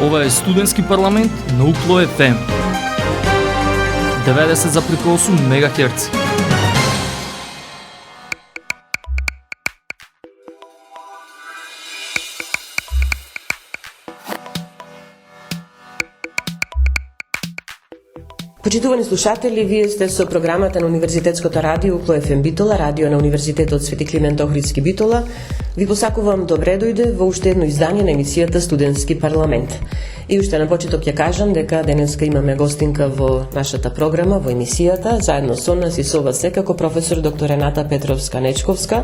Ова е студентски парламент на UKLO FM 90,8 МHz. Почитувани слушатели, вие сте со програмата на Универзитетското радио UKLO FM Битола, радио на Универзитетот Свети Климент Охридски Битола. Ви посакувам добре дојде во уште едно издание на емисијата Студентски парламент. И уште на почеток ќе кажам дека денеска имаме гостинка во нашата програма, во емисијата, заедно со нас и со вас секако професор доктор Рената Петровска-Нечковска,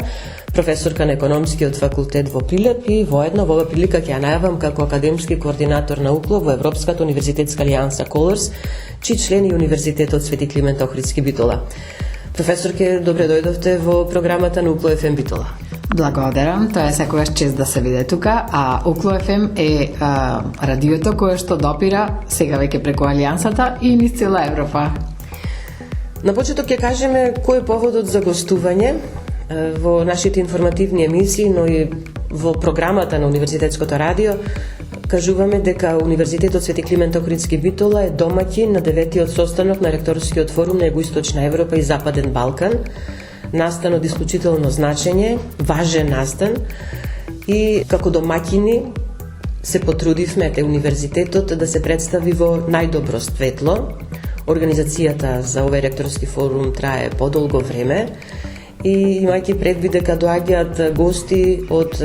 професорка на економскиот факултет во Прилеп и воедно во оваа прилика ќе ја најавам како академски координатор на UKLO во Европската универзитетска алијанса Colors, чиј член и Универзитетот Свети Климент Охридски Битола. Професорке, добре дојдовте во програмата на UKLO FM Битола. Благодарам, тоа е секогаш чест да се виде тука, а UKLO FM е радиото кое што допира сега веќе преку Алијансата и низ цела Европа. На почеток ќе кажеме кој е поводот за гостување во нашите информативни емисии, но и во програмата на Универзитетското радио. Кажуваме дека Универзитетот Свети Климент Охридски Битола е домаќин на 9-тиот состанок на ректорскиот форум на Југоисточна Европа и Западен Балкан. Настан од исклучително значење, важен настан, и како домаќини се потрудивме универзитетот да се представи во најдобро светло. Организацијата за овој ректорски форум трае подолго време и имајќи предвид дека доаѓаат гости од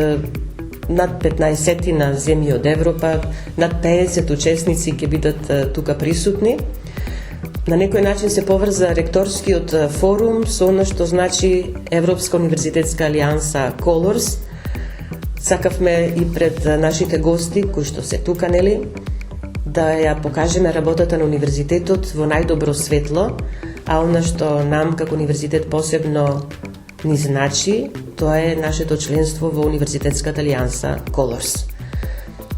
над 15 на земји од Европа, над 50 учесници ќе бидат тука присутни. На некој начин се поврза ректорскиот форум со она што значи Европска универзитетска алијанса Colors. Сакавме и пред нашите гости, кои што се тука, да ја покажеме работата на универзитетот во најдобро светло, а она што нам како универзитет посебно ни значи, тоа е нашето членство во Универзитетската алијанса Colors.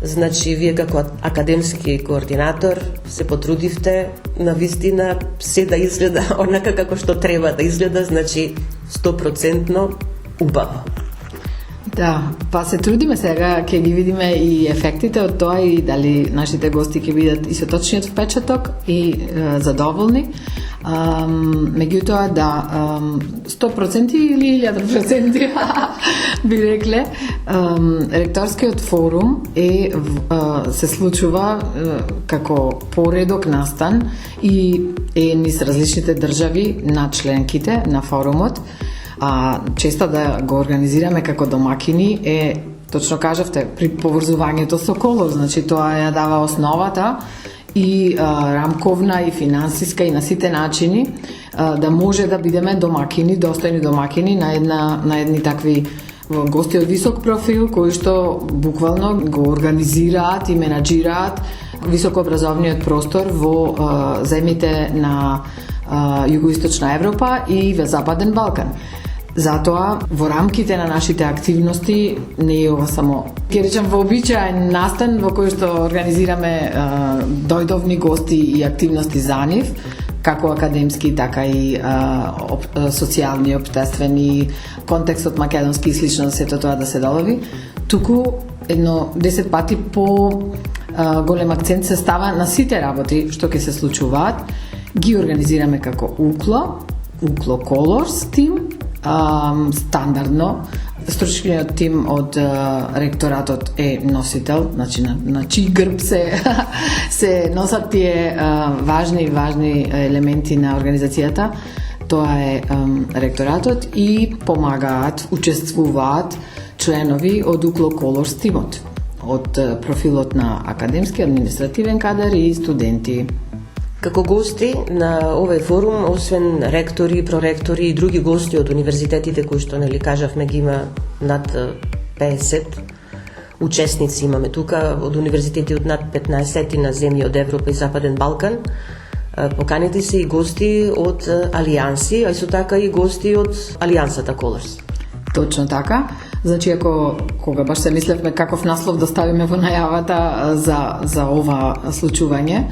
Значи, вие како академски координатор се потрудивте на вистина се да изгледа онака како што треба да изгледа, значи 100% убаво. Да, па се трудиме сега, ќе ги видиме и ефектите од тоа и дали нашите гости ќе бидат и со точниот впечаток и задоволни. Меѓутоа, да, 100% или 1000% би рекле, ректорскиот форум се случува како поредок настан и е низ различните држави на членките на форумот. Честа да го организираме како домакини е, точно кажавте, при поврзувањето со Colors, значи тоа ја дава основата и рамковна и финансиска и на сите начини да може да бидеме домакини, достојни домакини на едни такви гости од висок профил кои што буквално го организираат и менаџираат високообразовниот простор во земјите на Југоисточна Европа и во Западен Балкан. Затоа, во рамките на нашите активности, не е ова само, ќе речем, вообичаен настан во кој што организираме дојдовни гости и активности за нив, како академски, така и социјални, општествени, контекстот македонски и слично, сето тоа да се долови. Туку едно 10 пати по голем акцент се става на сите работи што ќе се случуваат. Ги организираме како UKLO Colors тим, стандардно. Стручниот тим од ректоратот е носител, значи на чиј грб се носат тие важни елементи на организацијата. Тоа е ректоратот и помагаат, учествуваат членови од UKLO Colors тимот, од профилот на академски, административен кадар и студенти. Како гости на овој форум, освен ректори, проректори и други гости од универзитетите кои што кажавме ги има над 50 учесници имаме тука од универзитети од над 15 на земји од Европа и Западен Балкан, поканети се и гости од алијанси, а исто така и гости од алијансата Colors. Точно така. Значи, кога баш се мислевме каков наслов да ставиме во најавата за ова случување,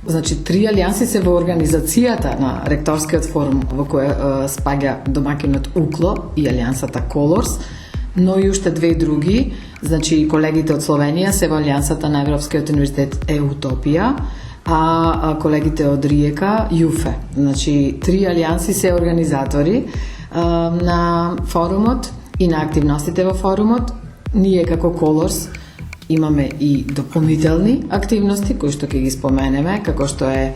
значи 3 алијанси се во организацијата на ректорскиот форум во кој спаѓа домакинот UKLO и алијансата Colors. но и уште две други. Значи колегите од Словенија се во алијансата на Европскиот универзитет Еутопија, а колегите од Риека ЮФЕ. Значи 3 алијанси се организатори на форумот и на активностите во форумот. Ние како Colors имаме и дополнителни активности кои што ќе ги споменеме, како што е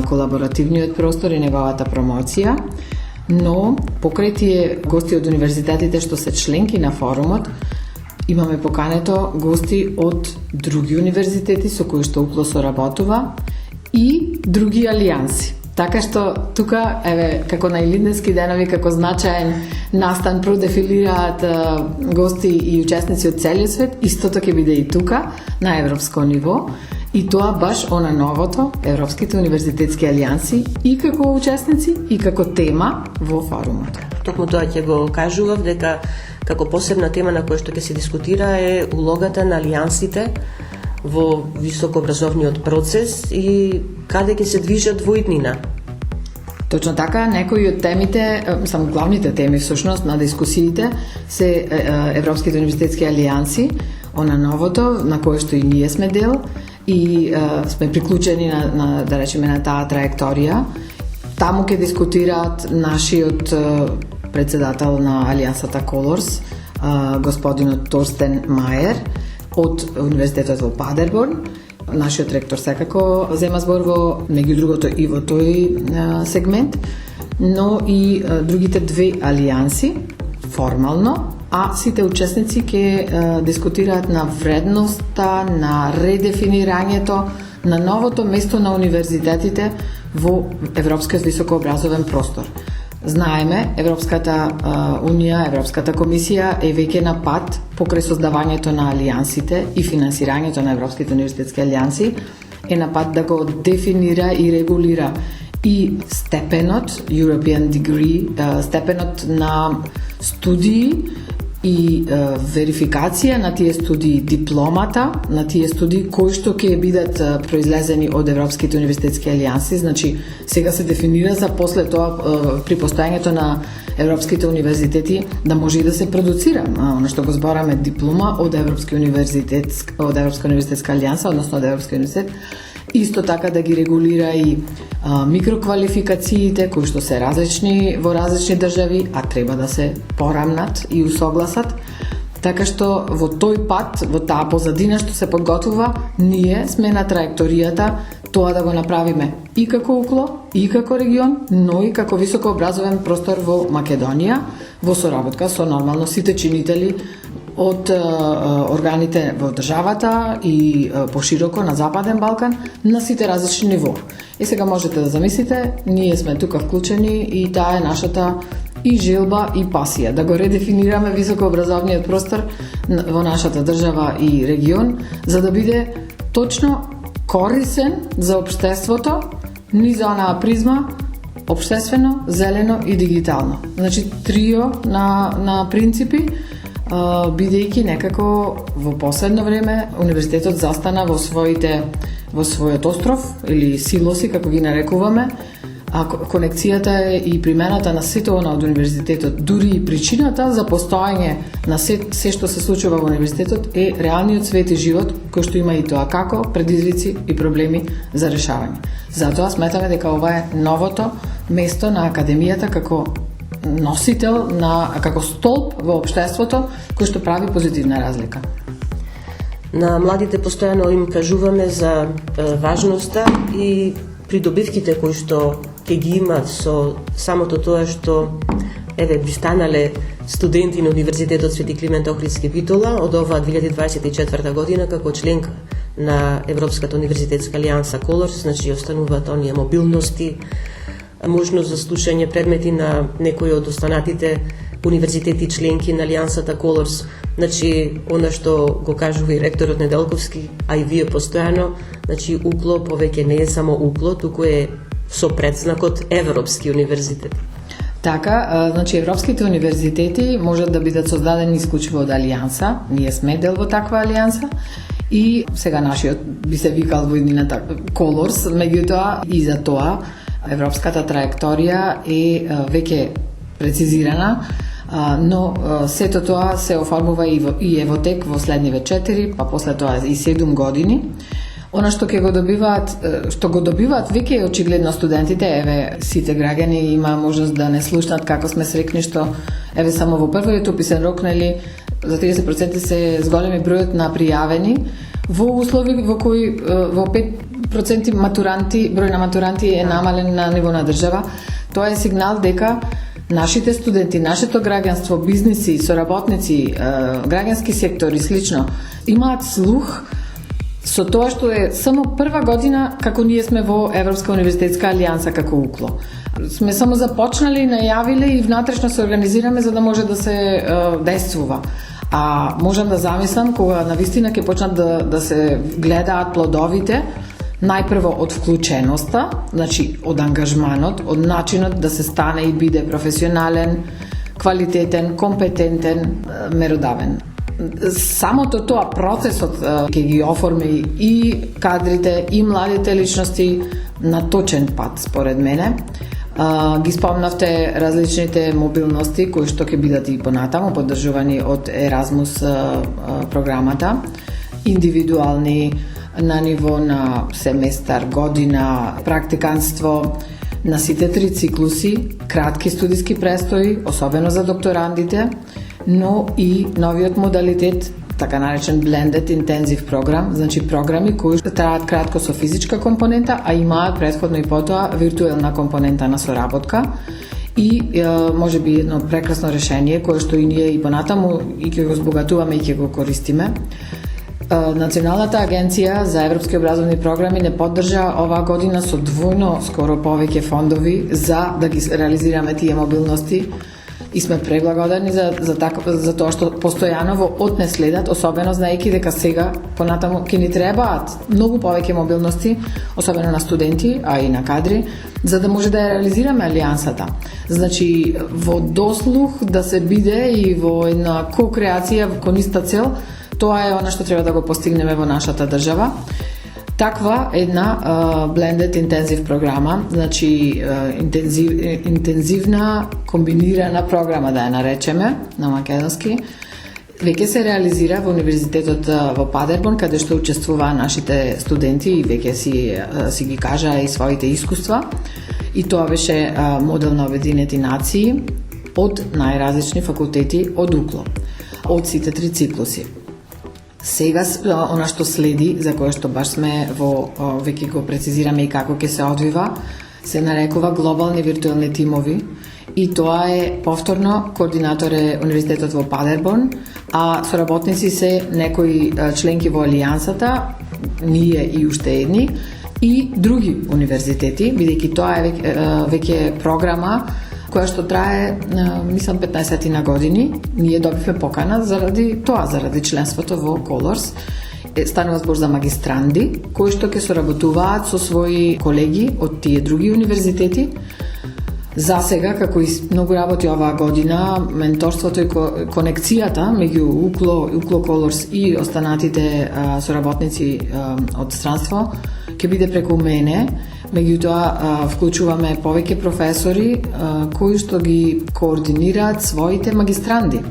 колаборативниот простор и неговата промоција, но покрај тие гости од универзитетите што се членки на форумот, имаме покането гости од други универзитети со кои што УКЛО соработува и други алијанси. Така што тука, еве, како на Илинденски денови, како значаен настан продефилираат гости и учесници од целиот свет, истото ќе биде и тука, на европско ниво, и тоа баш она новото, Европските универзитетски алијанси, и како учесници, и како тема во форумот. Токму тоа ќе го кажував, дека како посебна тема на која што ќе се дискутира е улогата на алијансите во високообразовниот процес и каде ќе се движат во иднина. Точно така, некои од темите, главните теми всушност на дискусиите се Европските универзитетски алијанси, она новото на кое што и ние сме дел и сме приклучени на да речеме на таа траекторија. Таму ќе дискутираат нашиот председател на алијансата Colors, господинот Торстен Мајер од Универзитетот во Падерборн. Нашиот ректор секако зема збор во меѓу другото и во тој сегмент, но и другите две алијанси формално, а сите учесници ќе дискутираат на вредноста, на редефинирањето на новото место на универзитетите во европскиот високообразовен простор. Знаеме, Европската Унија, Европската комисија е веќе на пат покрај создавањето на алијансите и финансирањето на Европските универзитетски алијанси, е на пат да го дефинира и регулира и степенот, European Degree, степенот на студии и верификација на тие студии, дипломата на тие студии кои што ќе бидат произлезени од Европските универзитетски алијанси. Значи, сега се дефинира за после тоа при постојањето на европските универзитети да може и да се продуцира она што го збораме диплома од Европска универзитетска алијанса, односно од Европски универзитет. Исто така да ги регулира и микроквалификациите кои што се различни во различни држави, а треба да се порамнат и усогласат. Така што во тој пат, во таа позадина што се подготвува, ние сме на траекторијата тоа да го направиме и како УКЛО, и како регион, но и како високообразовен простор во Македонија, во соработка со нормално сите чинители од органите во државата и пошироко на Западен Балкан, на сите различни ниво. И сега можете да замислите, ние сме тука вклучени и таа е нашата и желба и пасија, да го редефинираме високообразовниот простор во нашата држава и регион, за да биде точно корисен за општеството, низ онаа призма општествено, зелено и дигитално. Значи трио на принципи, бидејќи некако во последно време универзитетот застана во својот остров или силоси како ги нарекуваме, а конекцијата е и примената на сето она од универзитетот, дури и причината за постојање на се што се случува во универзитетот е реалниот свет и живот кој што има и тоа како предизвици и проблеми за решавање. Затоа сметаме дека ова е новото место на академијата како носител како столб во општеството кој што прави позитивна разлика. На младите постојано им кажуваме за важноста и придобивките кои што ќе ги имат со самото тоа што би станале студенти на Универзитетот Свети Климент Охридски Битола од оваа 2024 година како членка на Европската универзитетска алијанса Colors, значи остануваат оние мобилности, можност за слушање предмети на некои од останатите универзитети членки на алијансата Colors. Значи, она што го кажува и ректорот Неделковски, а и вие постојано, значи УКЛО повеќе не е само УКЛО, туку е со предзнакот Европски универзитет. Така, значи европските универзитети можат да бидат создадени исклучиво од алијанса. Ние сме дел во таква алијанса и сега нашиот би се викал во иднината Colors, меѓутоа и за тоа европската траекторија е веќе прецизирана. Но сето тоа се оформува и Евотек во следниве 4, па после тоа и 7 години. Она што ќе го добиваат веќе очигледно студентите, еве сите граѓани има можност да не слушнат како сме срекни што еве само во првиот уписен рок, нели, за 30% се зголеми бројот на пријавени во услови во кои во 5% број на матуранти е намален на ниво на држава. Тоа е сигнал дека нашите студенти, нашето граѓанство, бизниси, соработници, граѓански сектор и слично имаат слух со тоа што е само прва година како ние сме во Европска универзитетска алијанса како УКЛО. Сме само започнали, најавиле и внатрешно се организираме за да може да се действува. А можам да замислам кога навистина ќе почнат да се гледаат плодовите, најпрво од вклученоста, значи од ангажманот, од начинот да се стане и биде професионален, квалитетен, компетентен, меродавен. Самото тоа процесот ќе ги оформи и кадрите, и младите личности на точен пат, според мене. Ги спомнавте различните мобилности кои што ќе бидат и понатаму поддржувани од Еразмус програмата, индивидуални на ниво на семестар, година, практиканство на сите 3 циклуси, кратки студиски престои, особено за докторандите, но и новиот модалитет, така наречен Blended Intensive програм, значи програми кои траат кратко со физичка компонента, а имаат претходно и потоа виртуелна компонента на соработка и може би едно прекрасно решение кое што и ние и понатаму и ќе го збогатуваме и ќе го користиме. Националната агенција за европски образовни програми не поддржа оваа година со двојно скоро повеќе фондови за да ги реализираме тие мобилности и сме преблагодарни за тоа што постојано во одне следат, особено знаејќи дека сега понатаму ќе ни требаат многу повеќе мобилности, особено на студенти, а и на кадри, за да може да ја реализираме алијансата. Значи, во дослух да се биде и во една ко-креација кон иста цел, тоа е она што треба да го постигнеме во нашата држава. Таква една Blended Intensive програма, значи интензивна комбинирана програма да ја наречеме на македонски, веќе се реализира во Универзитетот во Падербон, каде што учествуваа нашите студенти и веќе си ги кажаа и своите искуства. И тоа беше модел на Обединети нации од најразлични факултети од УКЛО, од сите 3 циклуси. Сега она што следи, за кое што баш сме веќе го прецизираме и како ќе се одвива, се нарекува глобални виртуелни тимови и тоа е повторно координатор е Универзитетот во Падербон, а соработници се некои членки во алијансата, ние и уште едни, и други универзитети, бидејќи тоа е веќе програма која што трае, мислам, 15 на години. Ние добивме покана заради членството во Colors. Станува збор за магистранди, кои што ќе соработуваат со своји колеги од тие други универзитети. За сега, како и многу работи оваа година, менторството и конекцијата меѓу УКЛО Colors и останатите соработници од странство ќе биде преку мене. Меѓутоа, вклучуваме повеќе професори кои што ги координираат своите магистранди.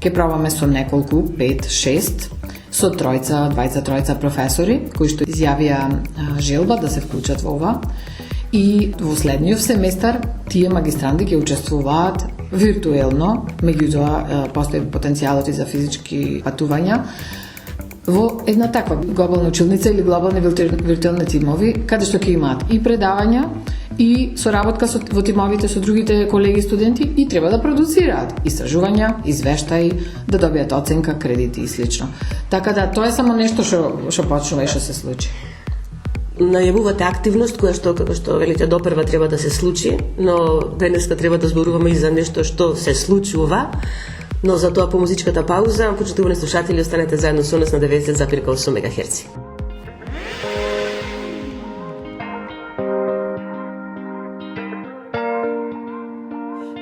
Ке пробаме со неколку, 5-6, со двајца професори кои што изјавија желба да се вклучат во ова. И во следниот семестар тие магистранди ќе учествуваат виртуелно, меѓутоа постои потенцијалот и за физички патувања во една таква глобална училница или глобални виртуелни тимови, каде што ќе имаат и предавања, и соработка во тимовите со другите колеги студенти и треба да продуцираат истражувања, извештаи, да добијат оценка, кредити и слично. Така да, тоа е само нешто што почнува и што се случи. Најавувате активност која што велите допрва треба да се случи, но денеска треба да зборуваме и за нешто што се случува. Но за тоа по музичката пауза, почитувани слушатели, останете заедно со нас на 90,8 МГц.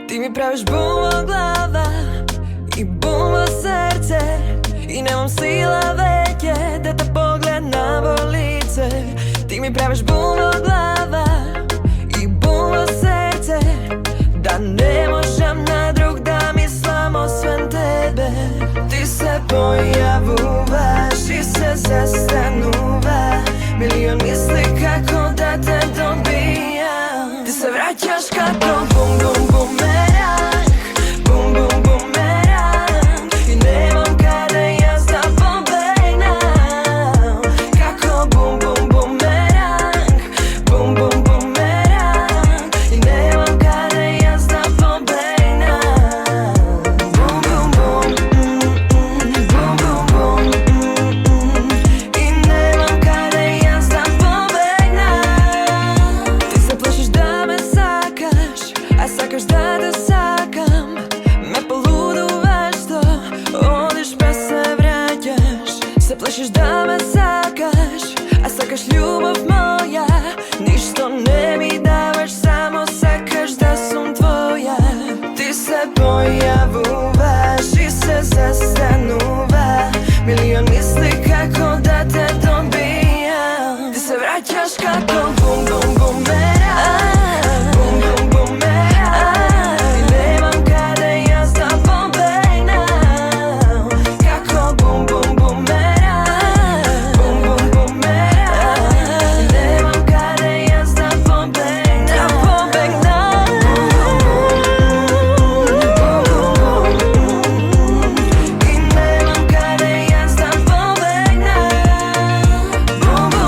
Ти ми правиш бум во глава и бум во срце и немам сила веќе да те погледнам во лице. Ти ми правиш бум во глава и бум во срце, да не можам на друг да мислам. pojavуваš i se zastanuva milion misli kako da te dobijam. Ti se vraćaš kako bum bum bumerang, bum bum bumerang, i nemam kada ja da pobegnam. Kako bum bum bumerang, bum bum bumerang, i nemam kada ja da pobegnam. Bum bum bum, bum bum bum, i nemam kada ja da pobegnam. Ti se plašiš da me sakaš, a sakaš da te sakam. Me poluduvaš što odiš pa se vraćaš. Se plašiš da me sakaš, a sakaš ljubav moja. Ništo ne mi davaš, samo sakaš da sam tvoja. Ti se pojavуваš i se zastanuva milion misli kako da te dobijam. Ti se vraćaš kako bum bum bumerang, bum bum bumerang, i nemam kada ja da pobegnam. Kako bum bum bumerang, bum bum bumerang, i nemam kada ja da pobegnam. Da pobegnam. I nemam kada ja da pobegnam. Bum bum bum, bum bum bum, i nemam kada ja da pobegnam. Bum bum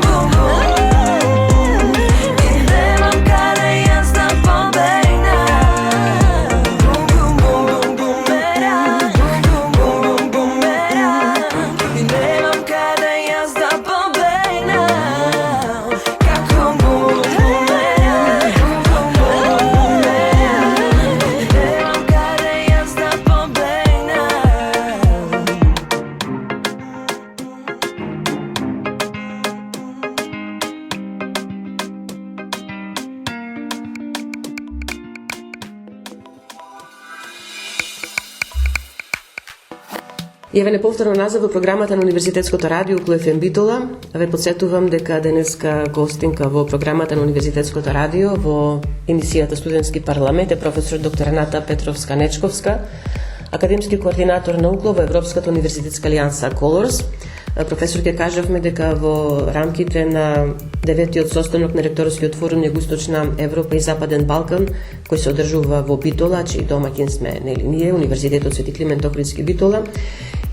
bum bumerang, bum bum bumerang, i nemam kada ja da pobegnam. Kako bum bumerang, bum bumerang, i nemam kada ja da pobegnam. Ја ве неповторно назад во програмата на Универзитетското радио УКЛО-ФМ Битола. Ве подсетувам дека денеска гостинка во програмата на Универзитетското радио во емисијата Студентски парламент е професор доктор Рената Петровска-Нечковска, академски координатор на УКЛО во Европската универзитетска алијанса Colors. Професор, ќе кажавме дека во рамките на 9-тиот состанок на ректорскиот форум Југоисточна Европа и Западен Балкан, кој се одржува во Битола, чиј домаќин сме нели ние, Универзитетот Свети Климент Охридски Битола,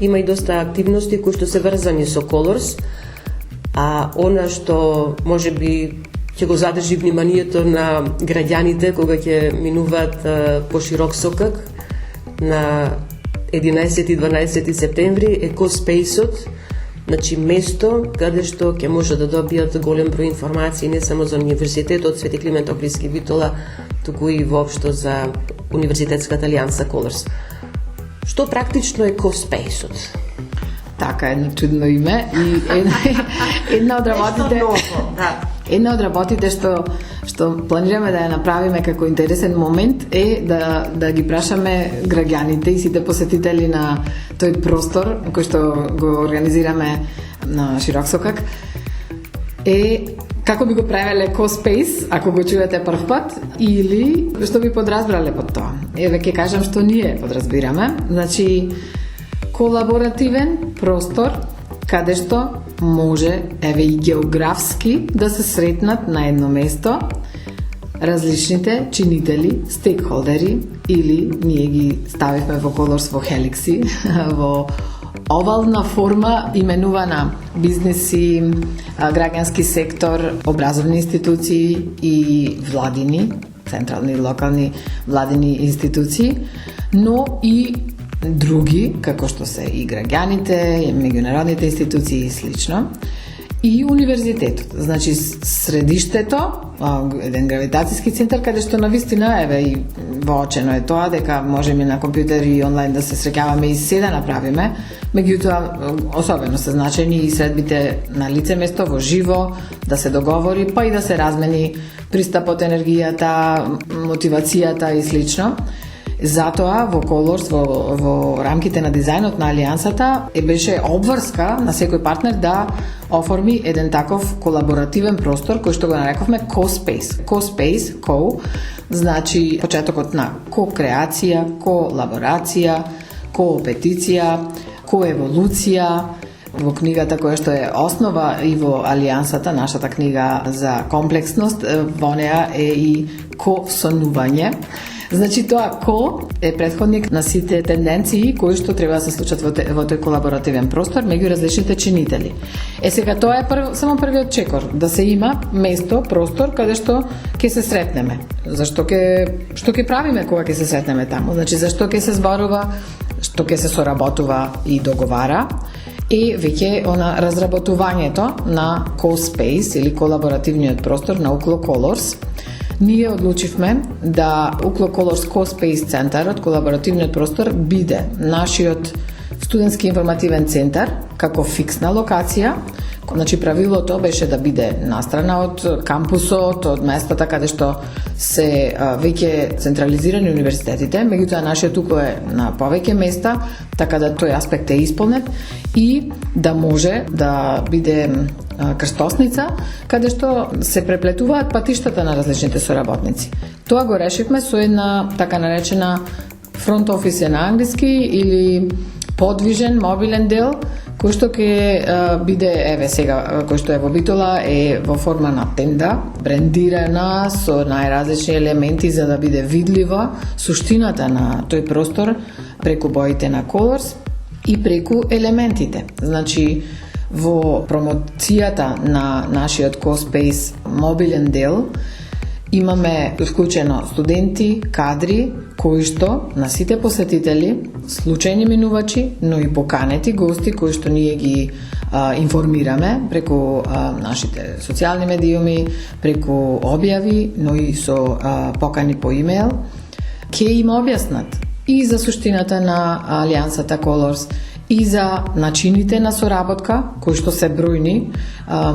има и доста активности кои што се врзани со Colors, а она што можеби ќе го задржи вниманието на граѓаните кога ќе минуваат по широк сокак на 11 и 12 септември е CoSpace-от, значи место каде што ќе може да добијат голем број информации не само за Универзитетот Свети Климент Охридски Битола, туку и воопшто за Универзитетската алијанса Colors. Што практично е CoSpace-от? Така, едно чудно име и една од работите една од работите што планираме да ја направиме како интересен момент е да ги прашаме граѓаните и сите посетители на тој простор кој што го организираме на широк сокак е како би го правеле CoSpace, ако го чуете прв пат, или што би подразбрале под тоа. Еве ќе кажам што ние подразбираме. Значи, колаборативен простор каде што може, еве и географски, да се сретнат на едно место различните чинители, стейкхолдери, или ние ги ставивме во Colors во хеликси, во овална форма именувана бизнеси, граѓански сектор, образовни институции и владини, централни и локални владини институции, но и други, како што се и граѓаните, и меѓународните институции и слично. И универзитетот, значи средиштето, еден гравитацијски центар каде што навистина еве и воочено е тоа дека можеме на компјутер и онлайн да се среќаваме и се да направиме, меѓутоа особено се значени и средбите на лице место во живо, да се договори, па и да се размени пристапот, енергијата, мотивацијата и слично. Затоа во Colors, во рамките на дизајнот на алијансата, беше обврска на секој партнер да оформи еден таков колаборативен простор кој што го нарековме CoSpace. CoSpace, Co, значи почетокот на ко-креација, колаборација, коопетиција, коеволуција, во книгата која што е основа и во Алијансата, нашата книга за комплексност, во неа е и ко-сонување. Значи тоа ко е претходник на сите тенденции кои што треба да се случат во тој колаборативен простор меѓу различните чинители. Сега тоа е само првиот чекор, да се има место, простор каде што ќе се сретнеме. Што ќе правиме кога ќе се сретнеме таму? Значи зашто ќе се зборува, што ќе се соработува и договара. И веќе разработувањето на CoSpace или колаборативниот простор на UCLO Colors. Ние одлучивме да UCLO Colors CoSpace центарот, колаборативниот простор, биде нашиот студентски информативен центар како фиксна локација. Значи правилото беше да биде настрана од кампусот, од местата каде што се веќе централизирани универзитетите, меѓутоа нашиот UCLO е на повеќе места, така да тој аспект е исполнет и да може да биде крстосница каде што се преплетуваат патиштата на различните соработници. Тоа го решивме со една така наречена фронт офис на англиски или подвижен мобилен дел кој што ќе биде, сега, кој што е во Битола, е во форма на тенда, брендирана со најразлични елементи за да биде видлива суштината на тој простор преку боите на Colors и преку елементите. Значи, во промоцијата на нашиот CoSpace мобилен дел имаме вклучено студенти, кадри, кои што на сите посетители, случајни минувачи, но и поканети гости кои што ние ги информираме преку нашите социјални медиуми, преку објави, но и со покани по имейл, ќе им објаснат и за суштината на Алијансата Colors, и за начините на соработка, кои што се бројни.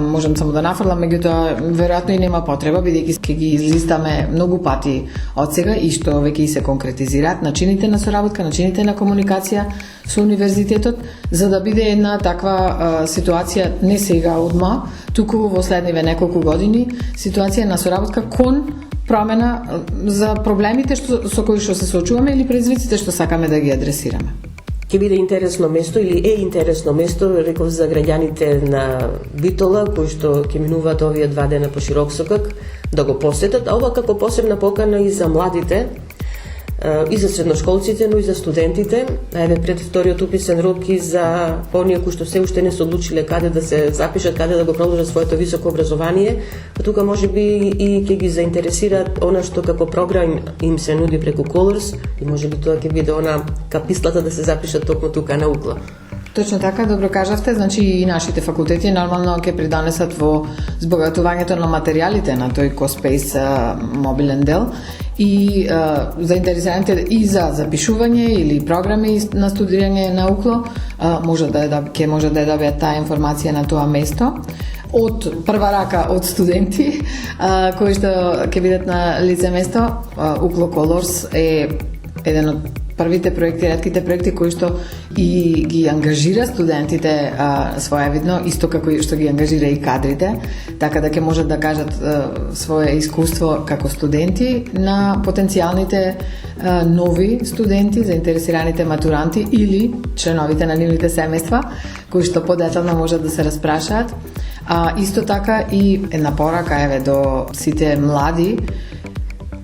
Можам само да нафрлам, меѓутоа веројатно и нема потреба, бидејќи ќе ги излистаме многу пати од сега и што веќе се конкретизираат начините на соработка, начините на комуникација со универзитетот, за да биде една таква ситуација не сега одма, туку во следниве неколку години, ситуација на соработка кон промена за проблемите со кои што се соочуваме или предизвиците што сакаме да ги адресираме. Ќе биде интересно место или е интересно место, реков, за граѓаните на Битола, кои што ќе минуваат овие 2 дена по Широксокак, да го посетат, а ова како посебна покана и за младите, и за средношколците, но и за студентите. Еве пред вториот уписен рок и за оние кои што се уште не се одлучиле каде да се запишат, каде да го продолжат своето високо образование, па тука можеби и ќе ги заинтересираат она што како програм им се нуди преку Colors и можеби тоа ќе биде она капислата да се запишат токму тука на UCLO. Точно така, добро кажавте, значи и нашите факултети нормално ќе придонесат во збогатувањето на материјалите на тој CoSpace мобилен дел и заинтересираните и за запишување или програми на студирање на UCLO ќе може да добијат таа информација на тоа место од прва рака од студенти кои што ќе бидат на лице место. UCLO Colors е еден од првите проекти, ретките проекти кои што и ги ангажира студентите своевидно, исто како што ги ангажира и кадрите, така да ќе можат да кажат свое искуство како студенти на потенцијалните нови студенти, заинтересираните матуранти или членовите на нивните семејства, кои што подетално можат да се распрашаат. Исто така и една порака до сите млади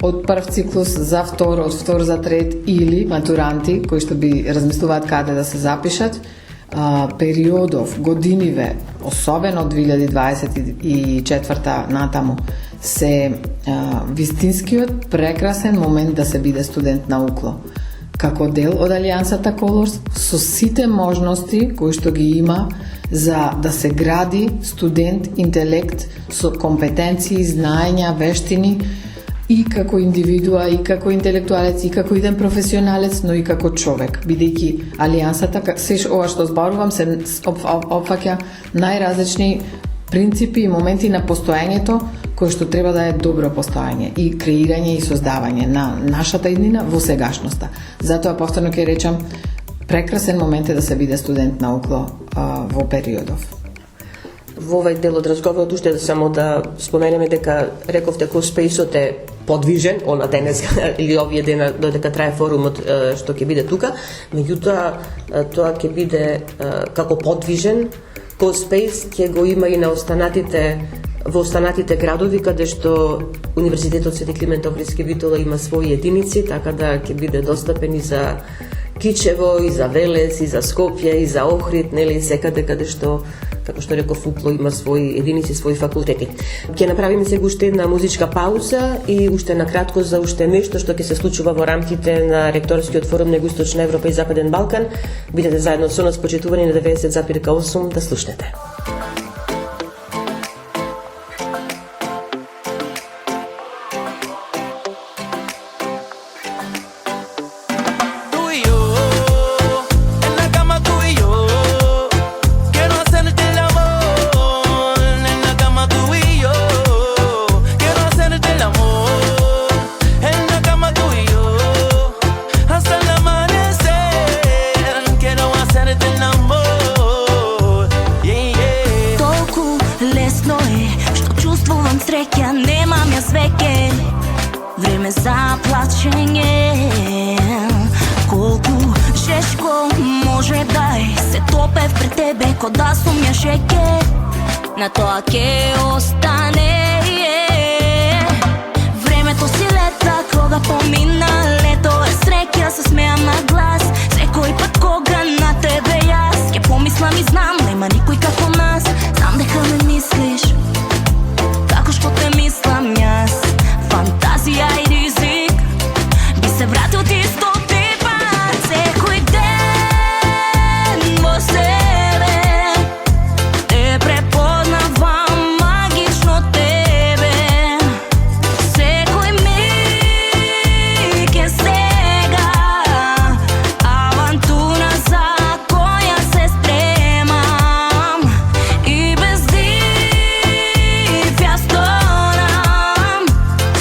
од прв циклус за втор, од втор за трет или матуранти кои што би размислуваат каде да се запишат, периодов, годиниве, особено од 2024 натаму, се вистинскиот прекрасен момент да се биде студент на UCLO. Како дел од Алијансата Colors, со сите можности кои што ги има за да се гради студент интелект со компетенции, знаења, вештини, и како индивидуа, и како интелектуалец, и како иден професионалец, но и како човек, бидејќи Алијансата, сеш ова што зборувам, се опфаќа најразлични принципи и моменти на постоењето, кои што треба да е добро постоење и креирање и создавање на нашата иднина во сегашноста. Затоа повторно ќе речам, прекрасен момент е да се биде студент на UCLO во периодов. Во овај дел од разговорот уште само да споменеме дека рековте CoSpace-от е подвижен, она денес или овие дена додека трае форумот што ќе биде тука, меѓутоа тоа ќе биде како подвижен CoSpace ќе го има и на во останатите градови каде што Универзитетот Свети Климент Охридски Битола има своји единици, така да ќе биде достапен и за Кичево, и за Велес, и за Скопје, и за Охрид, нели, секаде каде што, како што реков, УПЛО има своји единици, своји факултети. Ќе направиме сега уште една музичка пауза и уште накратко за уште нешто што ќе се случува во рамките на ректорскиот форум на Југоисточна Европа и Западен Балкан. Бидете заедно со нас, почитувани на 90,8, да слушнете. Време за плачење, колку жешко може дај, се топев пред тебе ко да сум ја шеке, на тоа ќе остане. Времето си лета, кога помина, лето е среќа, се смеам на глас, секој пат кога на тебе јас ќе помислам и знам, нема никој како нас, знам дека ме мислиш, како што те мислам јас. Фантазија и ризик би се вратил ти 100 пат. Секој ден во себе те препознавам, магично тебе. Секој миг е сега авантура за која се спремам и без див ја сторам.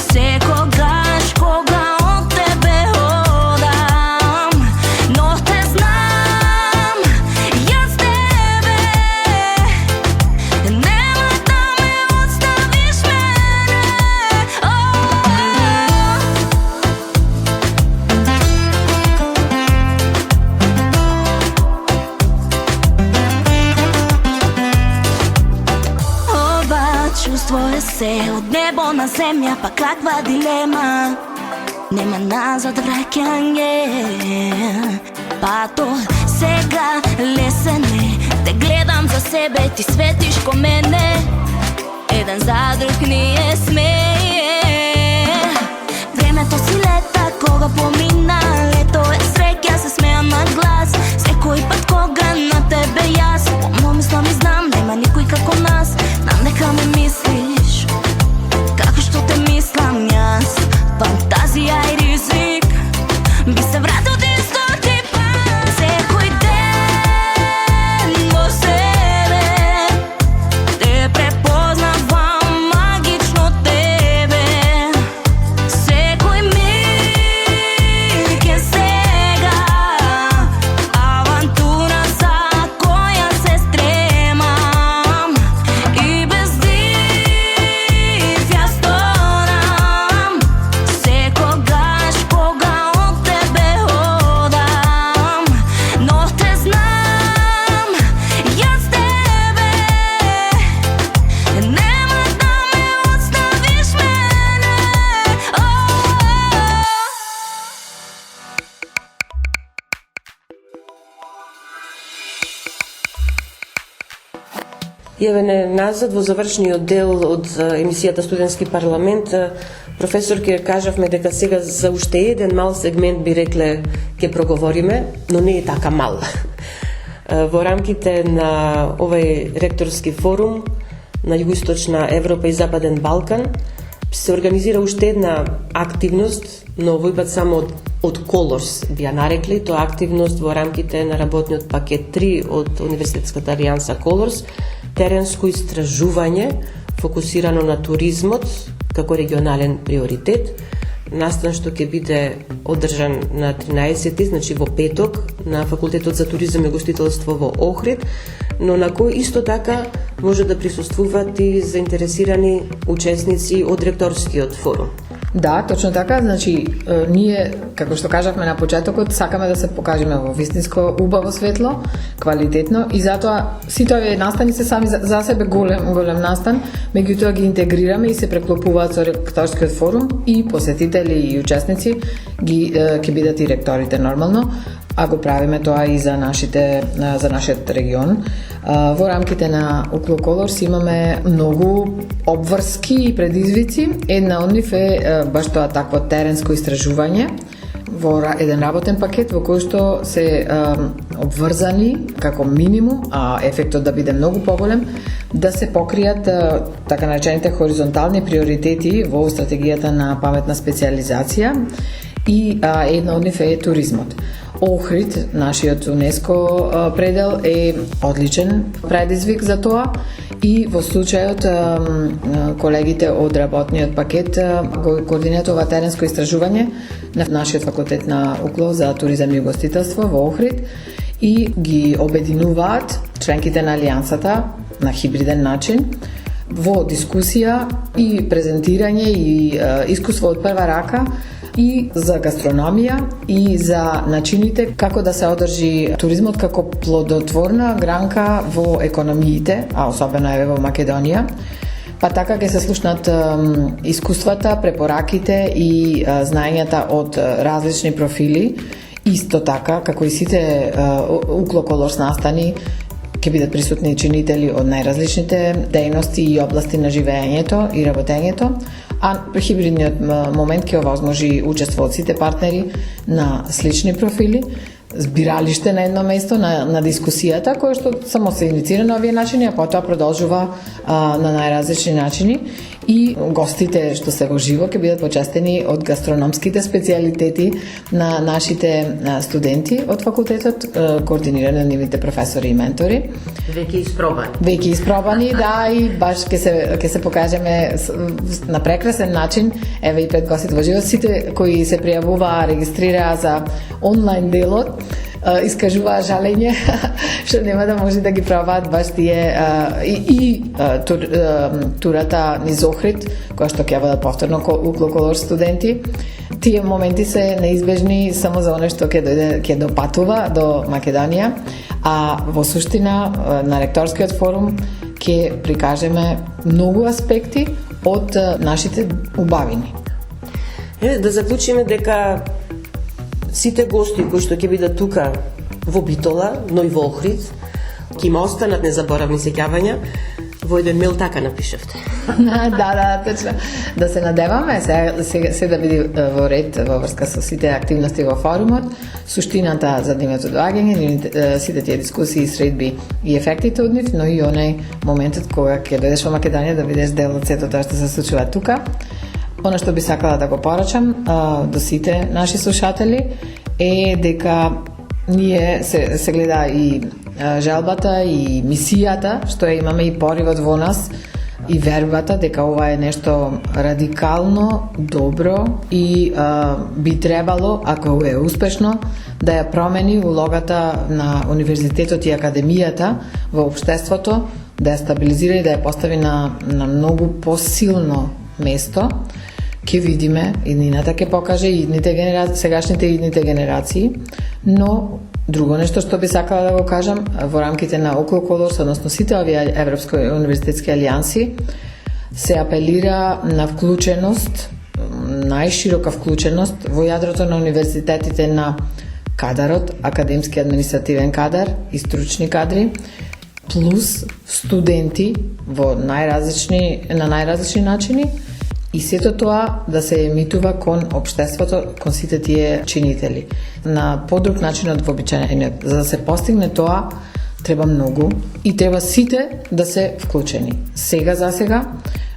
Секогаш кога од тебе одам, но те знам, јас тебе, нема да ме оставиш мене. Ова чувство е се од небо на земја, па каква дилема, нема назад враќање. Пато сега лесен е, те гледам за себе, ти светиш ко мене, еден за друг ние сме. Времето си лета, кога помина, лето е среќа, се смеам на глас, секој пат кога на тебе јас помислам и знам, нема никој како нас, знам дека ме мислиш, како што те мислам јас. Фантазија и ризик би се вратил ти 100 пат. Секој ден во себе те препознавам, магично тебе. Секој миг е сега авантура за која се стремам и без див ја сторам. Секогаш кога од тебе одам, но те знам, јас тебе, нема да ме оставиш мене. Јавене назад во завршниот дел од емисијата Студентски парламент, професор, ќе кажавме дека сега за уште еден мал сегмент би рекле ќе проговориме, но не е така мал. Во рамките на овој ректорски форум на Југоисточна Европа и Западен Балкан се организира уште една активност, но овој пат само од Colors би ја нарекли, тоа активност во рамките на работниот пакет 3 од Универзитетската алијанса Colors, теренско истражување фокусирано на туризмот како регионален приоритет, настан што ќе биде одржан на 13, значи во петок, на Факултетот за туризам и гостителство во Охрид, но на кој исто така може да присуствуваат и заинтересирани учесници од ректорскиот форум. Да, точно така, значи ние, како што кажавме на почетокот, сакаме да се покажеме во вистинско убаво светло, квалитетно и затоа сите овие настани се сами за себе голем настан, меѓутоа ги интегрираме и се преклопуваат со ректорскиот форум и посетители и учесници ќе бидат и ректорите нормално, а го правиме тоа и за нашиот регион. Во рамките на Uklo Colors имаме многу обврски и предизвици. Една од нив е баш тоа такво теренско истражување во еден работен пакет во кој што се обврзани како минимум, а ефектот да биде многу поголем, да се покријат така наречените хоризонтални приоритети во стратегијата на паметна специализација и една од нив е туризмот. Охрид, нашиот УНЕСКО предел, е одличен предизвик за тоа и во случајот колегите од работниот пакет го координираат ова теренско истражување на нашиот факултет на Uklo за туризам и гостителство во Охрид и ги обединуваат членките на алијансата на хибриден начин во дискусија и презентирање и искуство од прва рака и за гастрономија и за начините како да се одржи туризмот како плодотворна гранка во економиите, а особено еве во Македонија. Па така ќе се слушнат искуствата, препораките и знаењата од различни профили. Исто така, како и сите Uklo Colors настани, ќе бидат присутни чинители од најразличните дејности и области на живеењето и работењето, а хибридниот момент ќе овозможи учество од сите партнери на слични профили, збиралиште на едно место на дискусијата, која што само се инициира на овие начини, а потоа продолжува на најразлични начини и гостите што се во живо ќе бидат почестени од гастрономските специјалитети на нашите студенти од факултетот, координирани од нивните професори и ментори. Веќе испробани, да, и баш ќе се покажеме на прекрасен начин, еве и пред гостите во живо, сите кои се пријавуваа, регистрираа за онлайн делот, искажуваа жалење што нема да може да ги пробаат баш тие турата низ Охрид, која што ќе бидат повторно Uklo Colors студенти. Тие моменти се неизбежни само за оно што ќе допатува до Македонија, а во суштина на ректорскиот форум ќе прикажеме многу аспекти од нашите убавини. Да заклучиме дека сите гости кои што ќе бидат тука во Битола, но и во Охрид, ќе има останат незаборавни сеќавања. Во еден мејл така напишавте. Да, точно. Да се надеваме се да биде во ред во врска со сите активности во форумот, суштината за нивното доаѓање, сите тие дискусии, средби и ефектите од нив, но и онај моментот кога ќе дојдеш во Македонија да бидеш дел од сето тоа што се случува тука. Оно што би сакала да го порачам до сите наши слушатели е дека ние се гледа и желбата и мисијата што ја имаме и поривот во нас и вербата дека ова е нешто радикално, добро и би требало, ако е успешно, да ја промени улогата на универзитетот и академијата во општеството, да ја стабилизира и да ја постави на многу посилно место. Ќе видиме, иднината ќе покаже и сегашните и идните генерации, но друго нешто што би сакала да го кажам, во рамките на Uklo Colors, односно сите овие европски универзитетски алијанси, се апелира на вклученост, најширока вклученост во јадрото на универзитетите на кадарот, академски административен кадар и стручни кадри, плюс студенти во најразлични начини, и сето тоа да се емитува кон општеството, кон сите тие чинители, на подруг начин од вообичаениот. За да се постигне тоа, треба многу и треба сите да се вклучени. Сега за сега,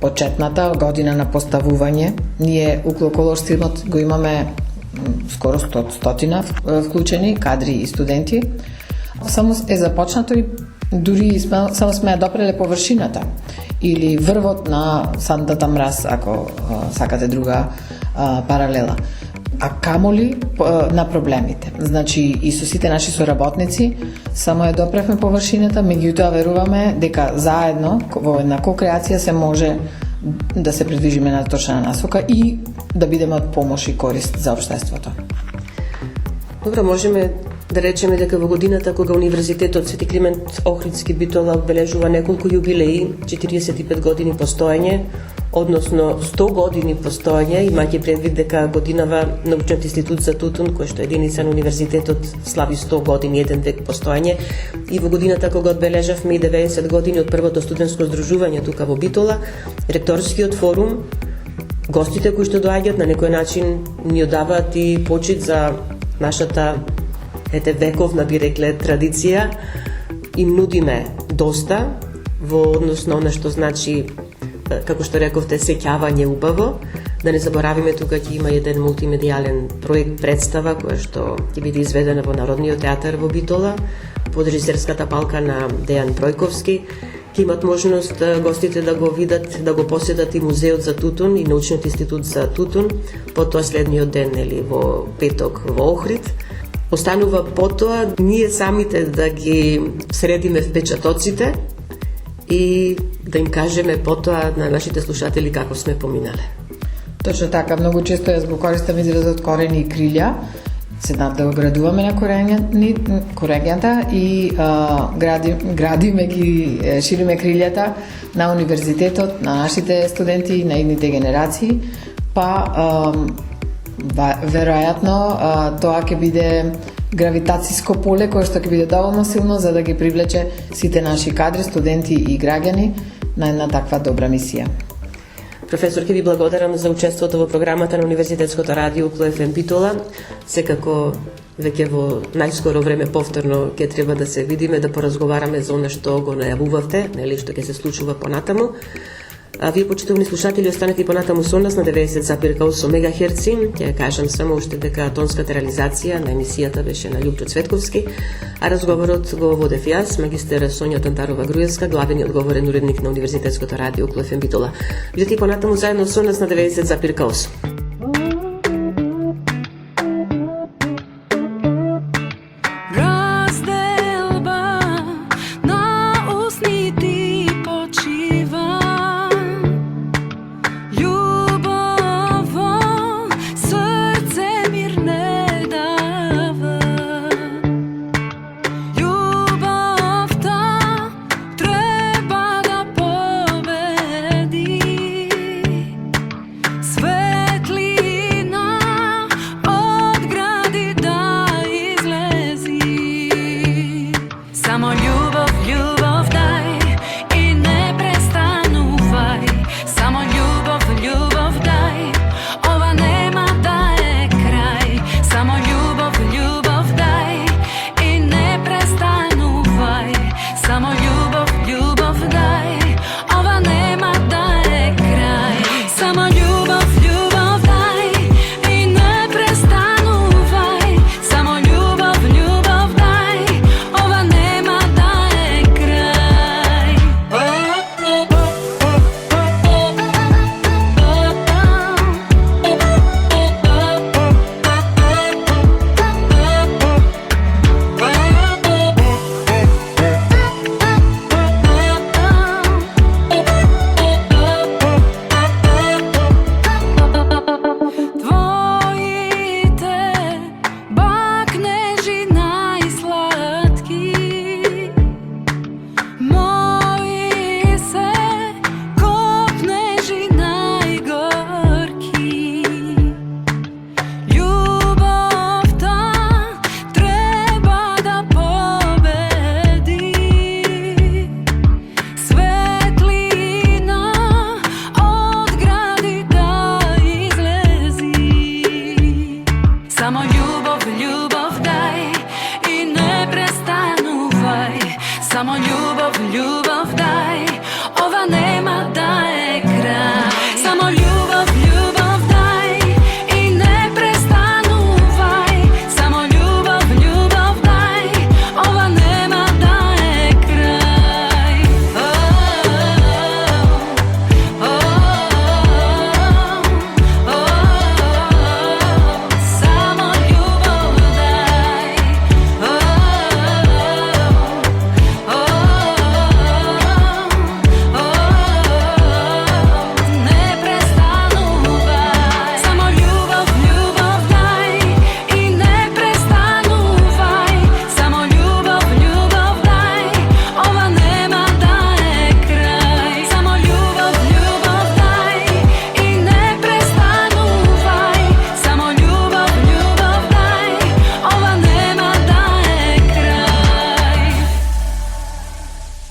почетната година на поставување, ние Uklo Colors тимот го имаме скоро 100 вклучени кадри и студенти. Само е започнато и дури само сме ја допреле површината или врвот на сандата мраз, ако сакате друга паралела. А камоли на проблемите. Значи, и со сите наши соработници само ја допревме површината, меѓутоа веруваме дека заедно во една кокреација се може да се придвижиме на точна насока и да бидеме од помош и корист за општеството. Добро, можеме да речеме дека во годината кога Универзитетот Свети Климент Охридски Битола одбележува неколку јубилеи, 45 години постоење, односно 100 години постоење, имајќи предвид дека годинава Научниот институт за тутун, кој што е единица на универзитетот, слави 100 години, еден век постоење, и во годината кога одбележавме и 90 години од првото студентско здружување тука во Битола, ректорскиот форум, гостите кои што доаѓаат на некој начин ни одаваат и почит за нашата вековна, би рекле, традиција, им нудиме доста во однос на она што значи, како што рековте, сеќавање убаво. Да не заборавиме, тука ќе има еден мултимедијален проект представа која што ќе биде изведена во Народниот театар во Битола под режисерската палка на Дејан Пројковски. Ќе имат можност гостите да го видат, да го посетат и музеот за тутун и Научниот институт за тутун, потоа следниот ден, во петок во Охрид. Останува потоа ние самите да ги средиме впечатоците и да им кажеме потоа на нашите слушатели како сме поминале. Точно така, многу често јас го користам изразот корени и крилја. Седнат да го градуваме на корењата и градиме ги, шириме крилјата на универзитетот, на нашите студенти и на идните генерации, па веројатно тоа ќе биде гравитацијско поле кое што ќе биде доволно силно за да ги привлече сите наши кадри, студенти и граѓани на една таква добра мисија. Професор, ќе ви благодарам за учеството во програмата на Универзитетското радио Укло ФМ Битола. Секако веќе во најскоро време повторно ќе треба да се видиме, да поразговараме за она што го најавувавте, нели, што ќе се случува понатаму. А вие, почитувани слушатели, останете и понатаму со нас на 90,8 МГц. Ќе кажам само уште дека тонската реализација на емисијата беше на Љупчо Цветковски, а разговорот го водев јас, магистер Сонја Тантарова Груевска, главен и одговорен уредник на Универзитетското радио Укло ФМ Битола. Бидете и понатаму заедно со нас на 90,8.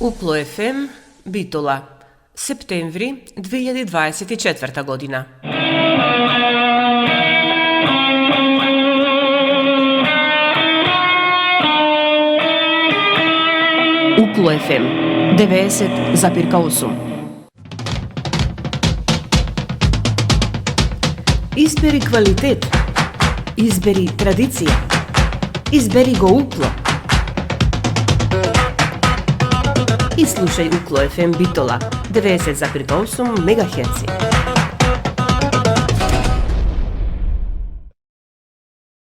Упло FM, Битола, септември 2024 година. Упло FM 90,8. Избери квалитет. Избери традиција. Избери го Упло. И слушај Упло FM Битола 90,8 МГц.